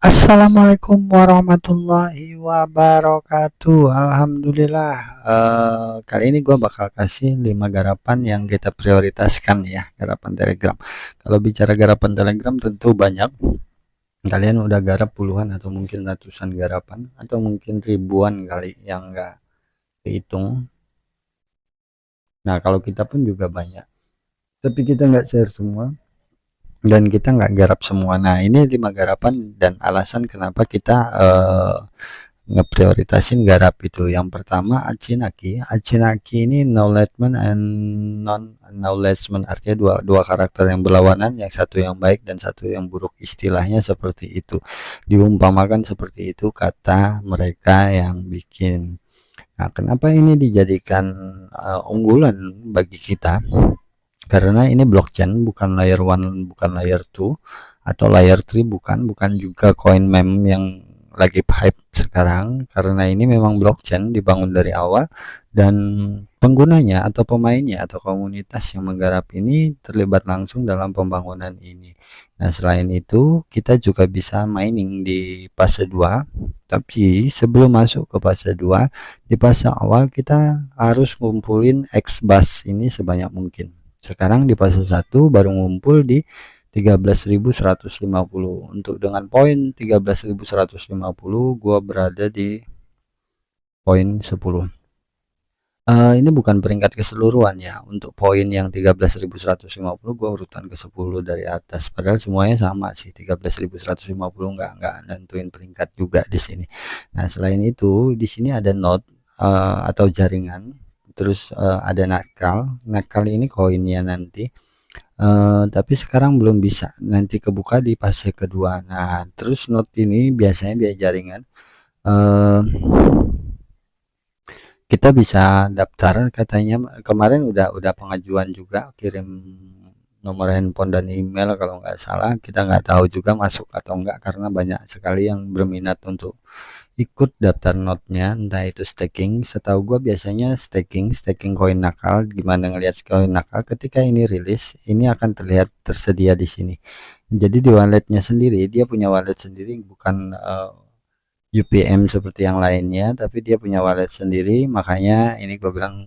Assalamualaikum warahmatullahi wabarakatuh. Alhamdulillah. Kali ini gue bakal kasih 5 garapan yang kita prioritaskan ya, garapan Telegram. Kalau bicara garapan Telegram tentu banyak. Kalian udah garap puluhan atau mungkin ratusan garapan atau mungkin ribuan kali yang enggak dihitung. Nah, kalau kita pun juga banyak. Tapi kita nggak share semua dan kita nggak garap semua. Nah, ini 5 garapan dan alasan kenapa kita ngeprioritasin garap itu. Yang pertama Achinaki. Achinaki ini acknowledgement and non acknowledgement, artinya dua karakter yang berlawanan, yang satu yang baik dan satu yang buruk, istilahnya seperti itu, diumpamakan seperti itu kata mereka yang bikin. Nah, kenapa ini dijadikan unggulan bagi kita? Karena ini blockchain, bukan layer 1, bukan layer 2 atau layer 3, bukan juga coin meme yang lagi hype sekarang, karena ini memang blockchain dibangun dari awal dan penggunanya atau pemainnya atau komunitas yang menggarap ini terlibat langsung dalam pembangunan ini. Nah, selain itu kita juga bisa mining di fase 2, tapi sebelum masuk ke fase 2, di fase awal kita harus ngumpulin XBAS ini sebanyak mungkin. Sekarang di fase 1 baru ngumpul di 13.150. Untuk dengan poin 13.150 gua berada di poin 10. Ini bukan peringkat keseluruhan ya. Untuk poin yang 13.150 gua urutan ke-10 dari atas. Padahal semuanya sama sih, 13.150, nggak nentuin peringkat juga di sini. Nah, selain itu di sini ada node atau jaringan. Terus ada nakal. Nakal ini koinnya nanti. Tapi sekarang belum bisa, nanti kebuka di fase kedua. Nah, terus node ini biasanya biaya jaringan. Kita bisa daftar, katanya kemarin udah pengajuan juga, kirim nomor handphone dan email kalau nggak salah. Kita nggak tahu juga masuk atau enggak karena banyak sekali yang berminat untuk ikut daftar notnya, entah itu staking. Setahu gua biasanya staking koin nakal. Gimana ngelihat koin nakal ketika ini rilis, ini akan terlihat tersedia di sini. Jadi di walletnya sendiri, dia punya wallet sendiri, bukan UPM seperti yang lainnya, tapi dia punya wallet sendiri. Makanya ini gue bilang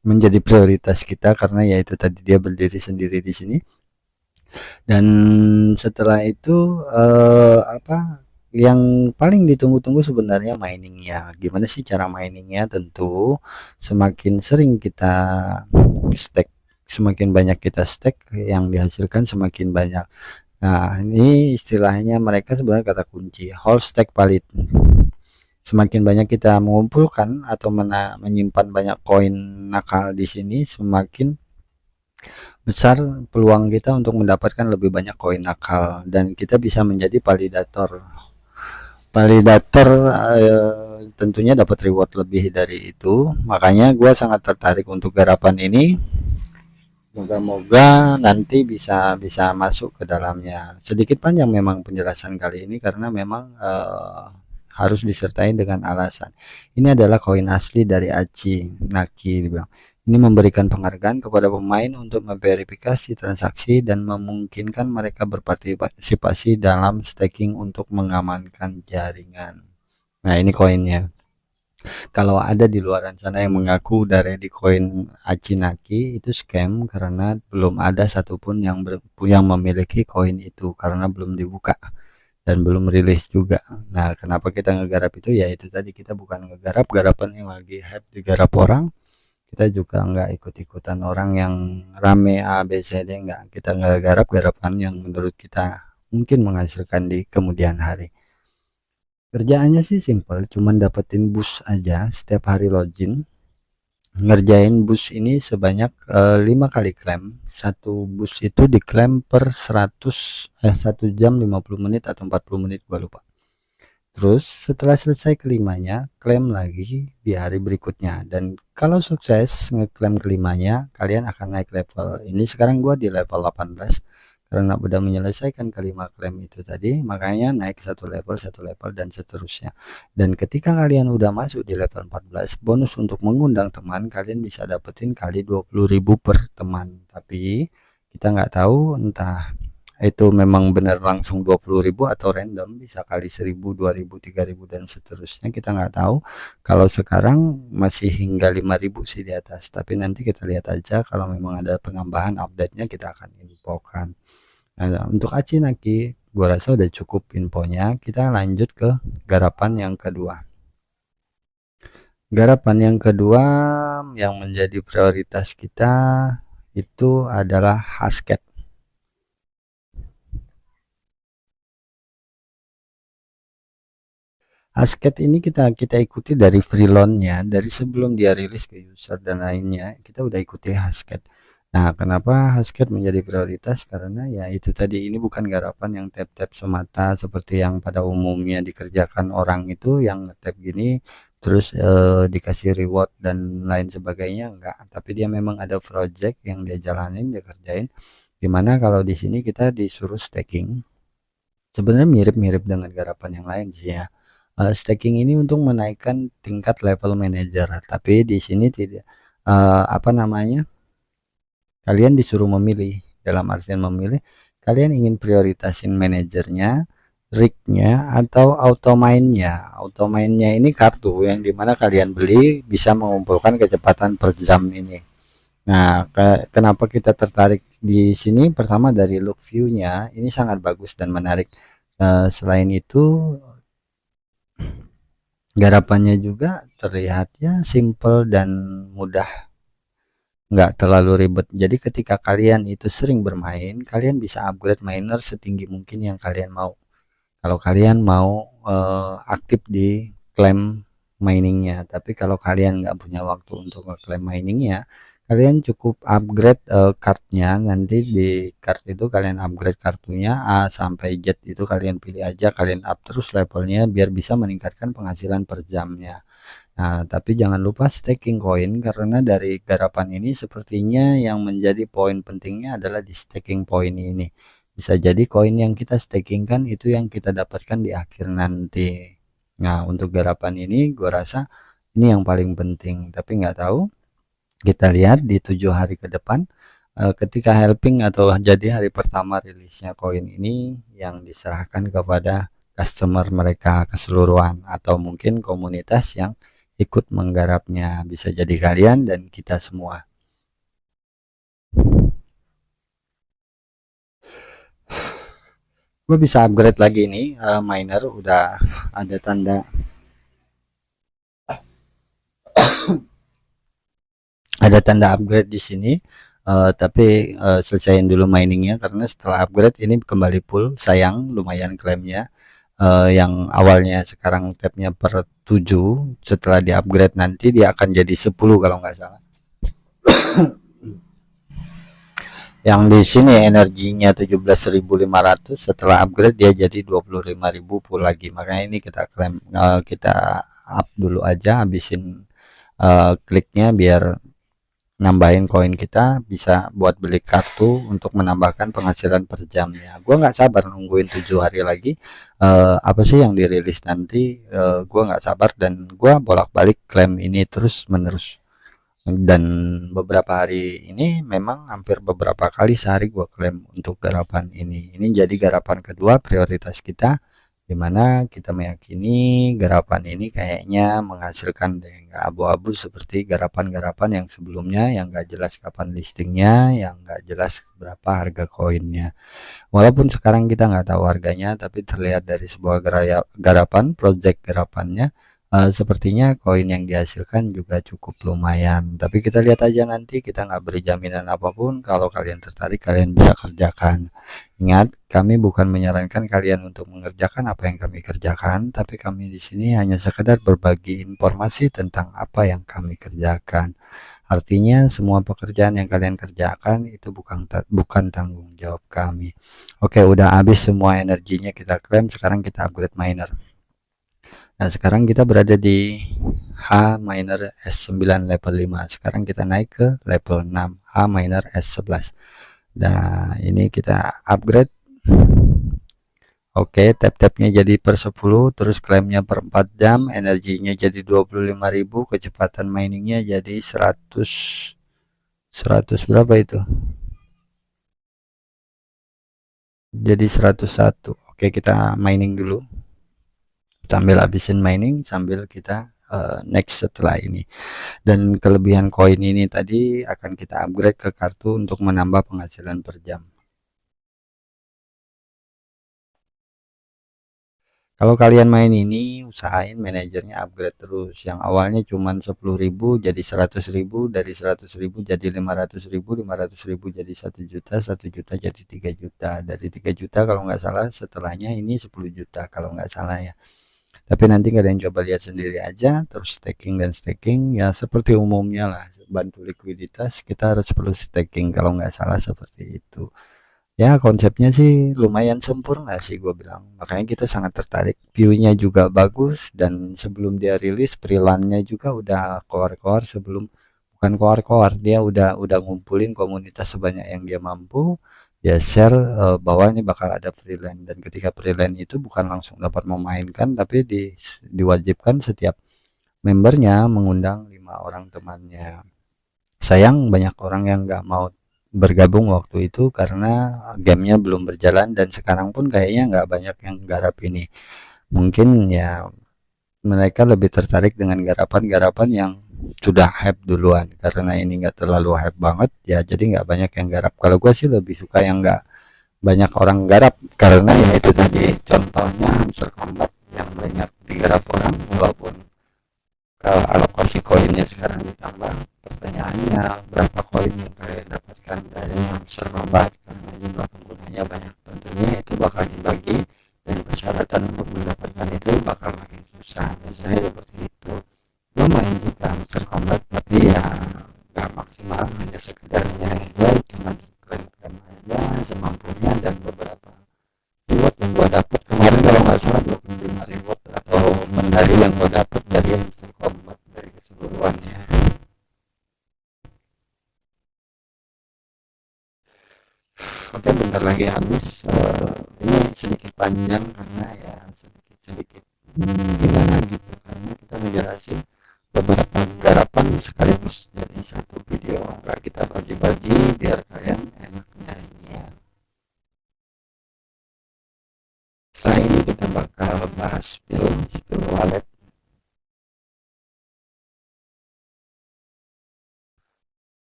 menjadi prioritas kita karena yaitu tadi dia berdiri sendiri di sini. Dan setelah itu apa yang paling ditunggu-tunggu sebenarnya miningnya. Gimana sih cara miningnya? Tentu semakin sering kita stake, semakin banyak kita stake, yang dihasilkan semakin banyak. Nah, ini istilahnya mereka sebenarnya kata kunci, hold stack valid. Semakin banyak kita mengumpulkan atau menyimpan banyak koin nakal di sini, semakin besar peluang kita untuk mendapatkan lebih banyak koin nakal dan kita bisa menjadi validator. Validator tentunya dapat reward lebih dari itu. Makanya gue sangat tertarik untuk garapan ini. Moga-moga nanti bisa bisa masuk ke dalamnya. Sedikit panjang memang penjelasan kali ini karena memang harus disertai dengan alasan. Ini adalah koin asli dari Aci Naki dibilang. Ini memberikan penghargaan kepada pemain untuk memverifikasi transaksi dan memungkinkan mereka berpartisipasi dalam staking untuk mengamankan jaringan. Nah, ini koinnya. Kalau ada di luar sana yang mengaku udah ready koin Achinaki, itu scam karena belum ada satupun yang memiliki koin itu karena belum dibuka dan belum rilis juga. Nah, kenapa kita ngegarap itu? Ya itu tadi, kita bukan ngegarap garapan yang lagi hype digarap orang. Kita juga nggak ikut-ikutan orang yang rame A B C D, nggak. Kita nggak garap garapan yang menurut kita mungkin menghasilkan di kemudian hari. Kerjaannya sih simple, cuman dapetin bus aja setiap hari login. Ngerjain bus ini sebanyak 5 kali klaim. Satu bus itu diklaim per 1 jam 50 menit atau 40 menit, gua lupa. Terus setelah selesai kelimanya, klaim lagi di hari berikutnya. Dan kalau sukses ngeklaim kelimanya, kalian akan naik level. Ini sekarang gua di level 18 karena udah menyelesaikan kelima klaim itu tadi, makanya naik satu level dan seterusnya. Dan ketika kalian udah masuk di level 14, bonus untuk mengundang teman kalian bisa dapetin kali 20.000 per teman. Tapi kita nggak tahu, entah itu memang benar langsung 20.000 atau random bisa kali 1.000, 2.000, 3.000 dan seterusnya, kita nggak tahu. Kalau sekarang masih hingga 5.000 sih di atas, tapi nanti kita lihat aja kalau memang ada penambahan update-nya kita akan infokan. Nah, untuk Aci Naki gua rasa udah cukup infonya, kita lanjut ke garapan yang kedua. Garapan yang kedua yang menjadi prioritas kita itu adalah Hasket. Hasket ini kita ikuti dari freelance-nya, dari sebelum dia rilis ke user dan lainnya, kita udah ikuti Hasket. Nah, kenapa Hasket menjadi prioritas? Karena ya itu tadi, ini bukan garapan yang tap-tap semata seperti yang pada umumnya dikerjakan orang itu yang tap gini terus dikasih reward dan lain sebagainya, enggak. Tapi dia memang ada project yang dia jalanin, dia kerjain. Dimana kalau di sini kita disuruh staking. Sebenarnya mirip-mirip dengan garapan yang lain sih ya. Staking ini untuk menaikkan tingkat level manager, tapi di sini tidak apa namanya? Kalian disuruh memilih. Dalam artian memilih, kalian ingin prioritasin manajernya, rignya, atau auto mainnya. Auto mainnya ini kartu yang dimana kalian beli bisa mengumpulkan kecepatan per jam ini. Nah, kenapa kita tertarik di sini? Pertama dari look view-nya, ini sangat bagus dan menarik. Selain itu, garapannya juga terlihatnya simple dan mudah, nggak terlalu ribet. Jadi ketika kalian itu sering bermain, kalian bisa upgrade miner setinggi mungkin yang kalian mau. Kalau kalian mau aktif di claim miningnya, tapi kalau kalian nggak punya waktu untuk klaim miningnya, kalian cukup upgrade kartunya. Nanti di card itu kalian upgrade kartunya A sampai Z, itu kalian pilih aja, kalian up terus levelnya biar bisa meningkatkan penghasilan per jamnya. Nah, tapi jangan lupa staking koin, karena dari garapan ini sepertinya yang menjadi poin pentingnya adalah di staking poin ini. Bisa jadi koin yang kita staking kan itu yang kita dapatkan di akhir nanti. Nah, untuk garapan ini gue rasa ini yang paling penting, tapi nggak tahu. Kita lihat di 7 hari ke depan ketika helping atau jadi hari pertama rilisnya koin ini yang diserahkan kepada customer mereka keseluruhan atau mungkin komunitas yang ikut menggarapnya, bisa jadi kalian dan kita semua. Gue bisa upgrade lagi nih miner, udah ada tanda upgrade di sini. Tapi selesaiin dulu miningnya, karena setelah upgrade ini kembali full, sayang lumayan klaimnya. Yang awalnya sekarang tabnya per 7, setelah di upgrade nanti dia akan jadi 10 kalau nggak salah. Yang di sini energinya 17.500, setelah upgrade dia jadi 25.000 full lagi. Makanya ini kita klaim, kita up dulu aja, habisin kliknya biar nambahin koin kita bisa buat beli kartu untuk menambahkan penghasilan per jamnya. Gua nggak sabar nungguin 7 hari lagi apa sih yang dirilis nanti. Gua nggak sabar dan gua bolak-balik klaim ini terus menerus, dan beberapa hari ini memang hampir beberapa kali sehari gua klaim untuk garapan ini jadi garapan kedua prioritas kita, dimana kita meyakini garapan ini kayaknya menghasilkan deh, nggak abu-abu seperti garapan-garapan yang sebelumnya yang nggak jelas kapan listingnya, yang nggak jelas berapa harga koinnya. Walaupun sekarang kita nggak tahu harganya, tapi terlihat dari sebuah garapan, project garapannya, sepertinya koin yang dihasilkan juga cukup lumayan. Tapi kita lihat aja nanti, kita nggak beri jaminan apapun. Kalau kalian tertarik, kalian bisa kerjakan. Ingat, kami bukan menyarankan kalian untuk mengerjakan apa yang kami kerjakan, tapi kami di sini hanya sekedar berbagi informasi tentang apa yang kami kerjakan. Artinya semua pekerjaan yang kalian kerjakan itu bukan tanggung jawab kami. Oke, udah habis semua energinya kita klaim, sekarang kita upgrade miner. Nah, sekarang kita berada di H miner S9 level 5. Sekarang kita naik ke level 6, H miner S11. Nah, ini kita upgrade. Oke, tap-tapnya jadi per 10, terus klaimnya per 4 jam, energinya jadi 25.000, kecepatan miningnya jadi 100 berapa itu? jadi 101. Oke, kita mining dulu, sambil habisin mining sambil kita next setelah ini. Dan kelebihan koin ini tadi akan kita upgrade ke kartu untuk menambah penghasilan per jam. Kalau kalian main ini, usahain manajernya upgrade terus. Yang awalnya cuma 10.000 jadi 100.000, dari 100.000 jadi 500.000, 500.000 jadi 1 juta, 1 juta jadi 3 juta, dari 3 juta kalau nggak salah setelahnya ini 10 juta kalau nggak salah ya. Tapi nanti kalian coba lihat sendiri aja, terus staking dan staking ya seperti umumnya lah, bantu likuiditas kita harus perlu staking kalau nggak salah seperti itu. Ya konsepnya sih lumayan sempurna sih gue bilang, makanya kita sangat tertarik. View-nya juga bagus, dan sebelum dia rilis freelance-nya juga udah koar-koar, sebelum bukan koar-koar, dia udah ngumpulin komunitas sebanyak yang dia mampu. Dia share bahwa ini bakal ada freelance, dan ketika freelance itu bukan langsung dapat memainkan, tapi diwajibkan setiap membernya mengundang 5 orang temannya. Sayang banyak orang yang nggak mau bergabung waktu itu karena gamenya belum berjalan, dan sekarang pun kayaknya nggak banyak yang garap ini. Mungkin ya mereka lebih tertarik dengan garapan-garapan yang sudah hype duluan, karena ini nggak terlalu hype banget ya, jadi nggak banyak yang garap. Kalau gue sih lebih suka yang nggak banyak orang garap, karena ya itu tadi contohnya Hamster Combat yang banyak digarap orang, walaupun alokasi koinnya sekarang ditambah, pertanyaannya berapa koin yang kalian dapatkan dari hamster combat, karena jumlah penggunanya banyak, tentunya itu bakal dibagi, dan persyaratan untuk mendapatkan itu bakal makin susah. Biasanya seperti itu. Lo main juga hamster combat, tapi ya nggak maksimal, hanya sekedarnya aja, cuma klaim-klaim aja semampunya. Dan beberapa reward yang gua dapet kemarin kalau nggak salah 25 reward atau medali yang gua dapet dari hamster combat dari keseluruhannya. Oke, bentar lagi habis. Ini sedikit panjang karena ya sedikit-sedikit gimana gitu, karena kita ngejelasin beberapa garapan sekaligus jadi satu video, nggak kita bagi-bagi biar kalian enak nyarinya. Setelah ini kita bakal bahas spill wallet.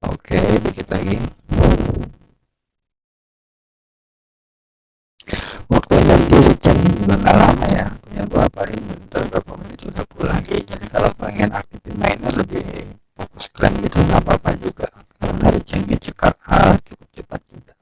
Oke, dikit lagi. Waktu energi recharge juga nggak lama ya, punya gua paling bentar berapa menit udah full lagi. Jadi kalau pengen aktifin mainnya lebih fokus klaim gitu nggak apa-apa juga, karena recharge-nya cukup cepat juga.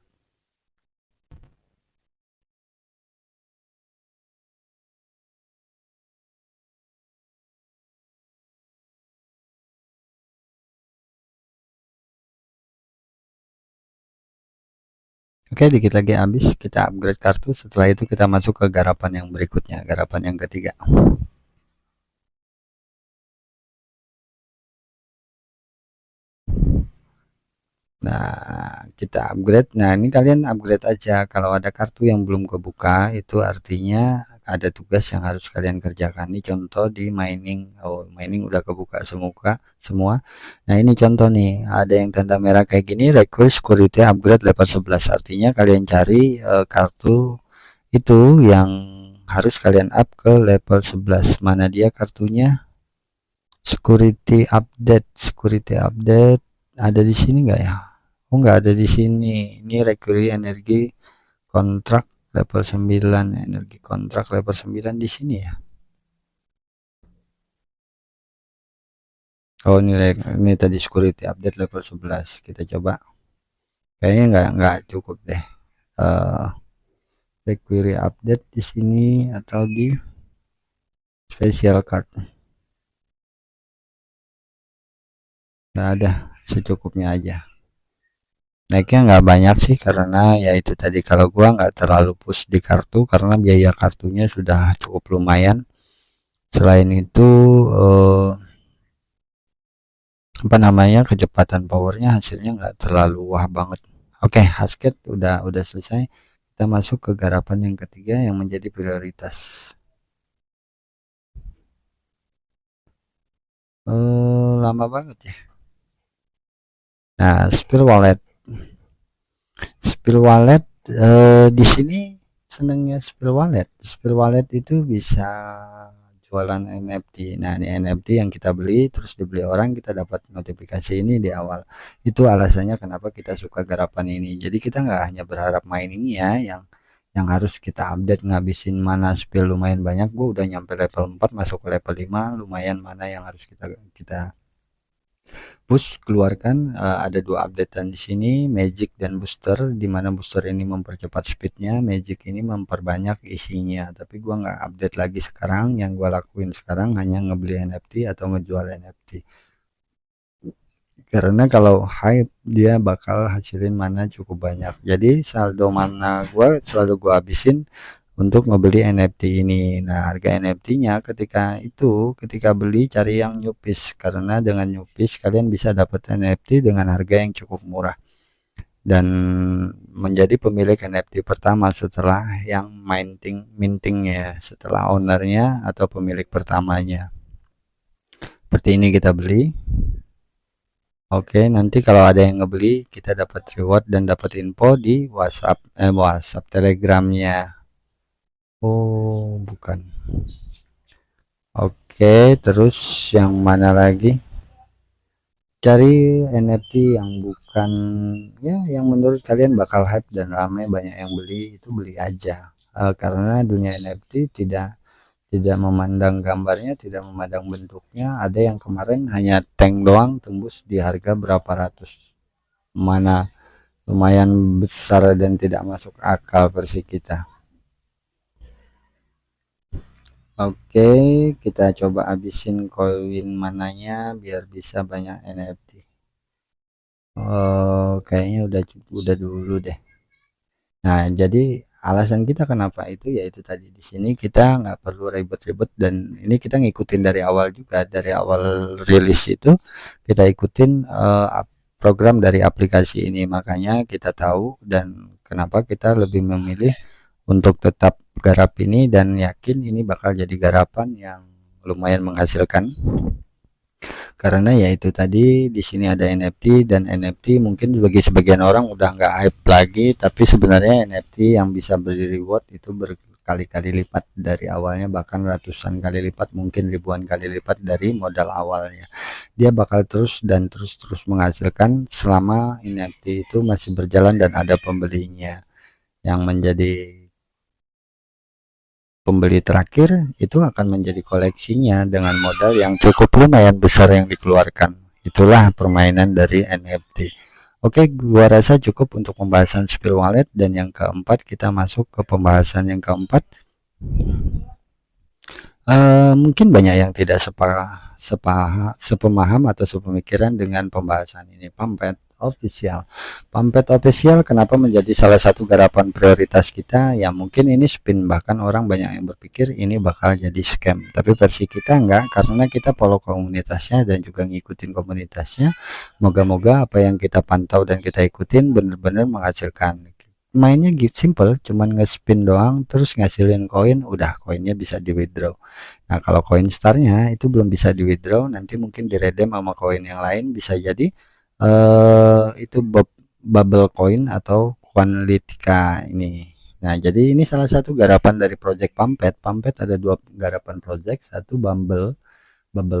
Oke, dikit lagi habis, kita upgrade kartu. Setelah itu kita masuk ke garapan yang berikutnya, garapan yang ketiga. Nah, kita upgrade. Nah, ini kalian upgrade aja. Kalau ada kartu yang belum kebuka, itu artinya ada tugas yang harus kalian kerjakan. Ini contoh di mining. Oh, mining udah kebuka semua. Nah, ini contoh nih. Ada yang tanda merah kayak gini, request security upgrade level 11. Artinya kalian cari kartu itu yang harus kalian up ke level 11. Mana dia kartunya? Security update ada di sini nggak ya? Oh, nggak ada di sini. Ini recurring energi kontrak level 9, energi kontrak level 9 di sini ya. Oh, ini tadi security update level 11. Kita coba. Kayaknya nggak cukup deh. Eh Recurring update di sini atau di special card. Nggak ada, secukupnya aja. Naiknya nggak banyak sih, karena ya itu tadi, kalau gua nggak terlalu push di kartu karena biaya kartunya sudah cukup lumayan. Selain itu apa namanya, kecepatan powernya hasilnya nggak terlalu wah banget. Oke, hasket udah selesai. Kita masuk ke garapan yang ketiga yang menjadi prioritas. Lama banget ya. Nah, spill wallet Di sini senangnya Spill Wallet. Spill Wallet itu bisa jualan NFT. Nah, ini NFT yang kita beli terus dibeli orang, kita dapat notifikasi ini di awal. Itu alasannya kenapa kita suka garapan ini. Jadi kita nggak hanya berharap main ini ya, yang harus kita update ngabisin mana spill lumayan banyak. Gue udah nyampe level 4 masuk ke level 5, lumayan mana yang harus kita kita push keluarkan. Ada dua updatean di sini, magic dan booster, di mana booster ini mempercepat speednya, magic ini memperbanyak isinya. Tapi gua nggak update lagi sekarang, yang gua lakuin sekarang hanya ngebeli NFT atau ngejual NFT, karena kalau hype dia bakal hasilin mana cukup banyak. Jadi saldo mana gua selalu gua habisin untuk ngebeli NFT ini. Nah, harga NFT-nya ketika beli cari yang nyupis, karena dengan nyupis kalian bisa dapat NFT dengan harga yang cukup murah dan menjadi pemilik NFT pertama setelah yang mintingnya, setelah ownernya atau pemilik pertamanya. Seperti ini kita beli. Oke, nanti kalau ada yang ngebeli kita dapat reward dan dapat info di WhatsApp Telegramnya. Oh, bukan. Oke, terus yang mana lagi? Cari NFT yang bukan, ya, yang menurut kalian bakal hype dan ramai banyak yang beli, itu beli aja. Karena dunia NFT tidak memandang gambarnya, tidak memandang bentuknya. Ada yang kemarin hanya tank doang tembus di harga berapa ratus, mana lumayan besar dan tidak masuk akal versi kita. Oke, kita coba habisin koin mananya biar bisa banyak NFT. Oh, kayaknya udah dulu deh. Nah, jadi alasan kita kenapa itu yaitu tadi di sini kita nggak perlu ribet-ribet, dan ini kita ngikutin dari awal juga, dari awal rilis itu kita ikutin program dari aplikasi ini, makanya kita tahu dan kenapa kita lebih memilih untuk tetap garap ini dan yakin ini bakal jadi garapan yang lumayan menghasilkan. Karena ya itu tadi di sini ada NFT, dan NFT mungkin bagi sebagian orang udah nggak hype lagi, tapi sebenarnya NFT yang bisa beri reward itu berkali-kali lipat dari awalnya, bahkan ratusan kali lipat, mungkin ribuan kali lipat dari modal awalnya. Dia bakal terus dan terus menghasilkan selama NFT itu masih berjalan dan ada pembelinya. Yang menjadi pembeli terakhir itu akan menjadi koleksinya dengan modal yang cukup lumayan besar yang dikeluarkan. Itulah permainan dari NFT. Oke, gua rasa cukup untuk pembahasan Spill Wallet, dan yang keempat kita masuk ke pembahasan yang keempat. Mungkin banyak yang tidak sepemaham atau sepemikiran dengan pembahasan ini. Pampet official kenapa menjadi salah satu garapan prioritas kita? Ya mungkin ini spin, bahkan orang banyak yang berpikir ini bakal jadi scam, tapi versi kita enggak, karena kita follow komunitasnya dan juga ngikutin komunitasnya. Moga-moga apa yang kita pantau dan kita ikutin benar-benar menghasilkan. Mainnya gitu simple, cuman nge-spin doang terus ngasilin koin, udah koinnya bisa di withdraw. Nah, kalau koin starnya itu belum bisa di withdraw, nanti mungkin diredem sama koin yang lain, bisa jadi itu bubble coin atau Quanlitica ini. Nah, jadi ini salah satu garapan dari project Pampet. Pampet ada dua garapan project, satu Bubble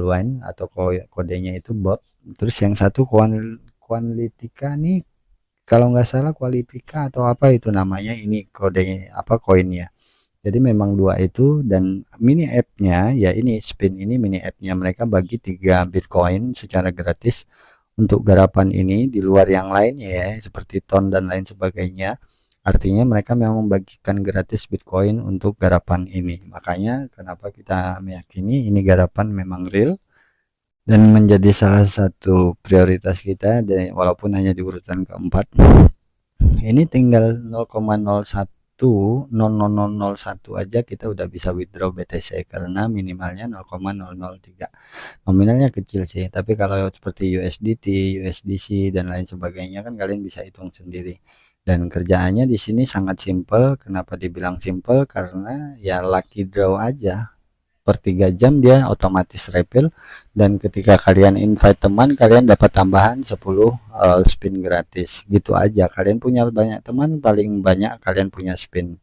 Wine atau kodenya itu Bob, terus yang satu Quanlitica nih, kalau nggak salah kualifika atau apa itu namanya, ini kodenya apa koinnya. Jadi memang dua itu, dan mini app-nya ya ini spin, ini mini app-nya mereka bagi 3 Bitcoin secara gratis untuk garapan ini di luar yang lainnya ya, seperti ton dan lain sebagainya. Artinya mereka memang membagikan gratis Bitcoin untuk garapan ini. Makanya kenapa kita meyakini ini garapan memang real dan menjadi salah satu prioritas kita, dan walaupun hanya di urutan keempat. Ini tinggal 0,01 aja kita udah bisa withdraw BTC, karena minimalnya 0,003. Nominalnya kecil sih, tapi kalau seperti USDT, USDC dan lain sebagainya kan kalian bisa hitung sendiri. Dan kerjaannya di sini sangat simple. Kenapa dibilang simple? Karena ya lucky draw aja. per 3 jam dia otomatis refill, dan ketika kalian invite teman kalian dapat tambahan 10 spin gratis. Gitu aja, kalian punya banyak teman paling banyak kalian punya spin,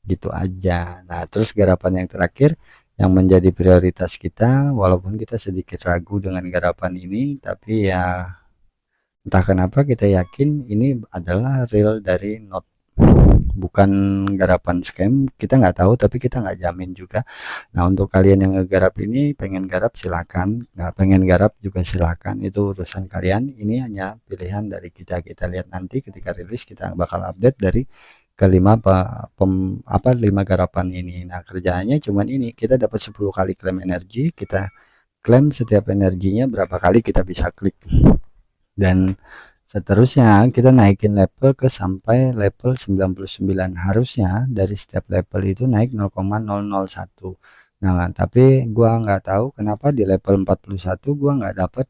gitu aja. Nah terus garapan yang terakhir yang menjadi prioritas kita, walaupun kita sedikit ragu dengan garapan ini, tapi ya entah kenapa kita yakin ini adalah real dari Note, bukan garapan scam. Kita nggak tahu tapi kita nggak jamin juga. Nah untuk kalian yang ngegarap ini, pengen garap silakan, nggak pengen garap juga silakan, itu urusan kalian. Ini hanya pilihan dari kita. Kita lihat nanti ketika rilis kita bakal update dari kelima apa 5 garapan ini. Nah kerjaannya cuman ini, kita dapat 10 kali klaim energi, kita klaim setiap energinya berapa kali kita bisa klik, dan seterusnya kita naikin level ke sampai level 99. Harusnya dari setiap level itu naik 0,001. Nah tapi gua nggak tahu kenapa di level 41 gua nggak dapat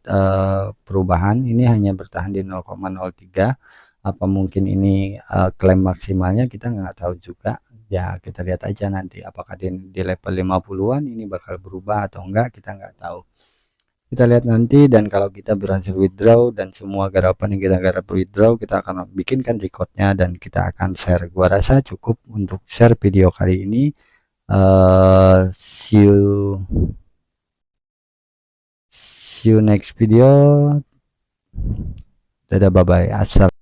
perubahan, ini hanya bertahan di 0,03. Apa mungkin ini klaim maksimalnya, kita nggak tahu juga ya. Kita lihat aja nanti apakah di level 50-an ini bakal berubah atau enggak, kita nggak tahu. Kita lihat nanti, dan kalau kita berhasil withdraw dan semua garapan yang kita garap withdraw, kita akan bikinkan recordnya dan kita akan share. Gua rasa cukup untuk share video kali ini. See you next video. Dadah, bye bye. Assalamualaikum.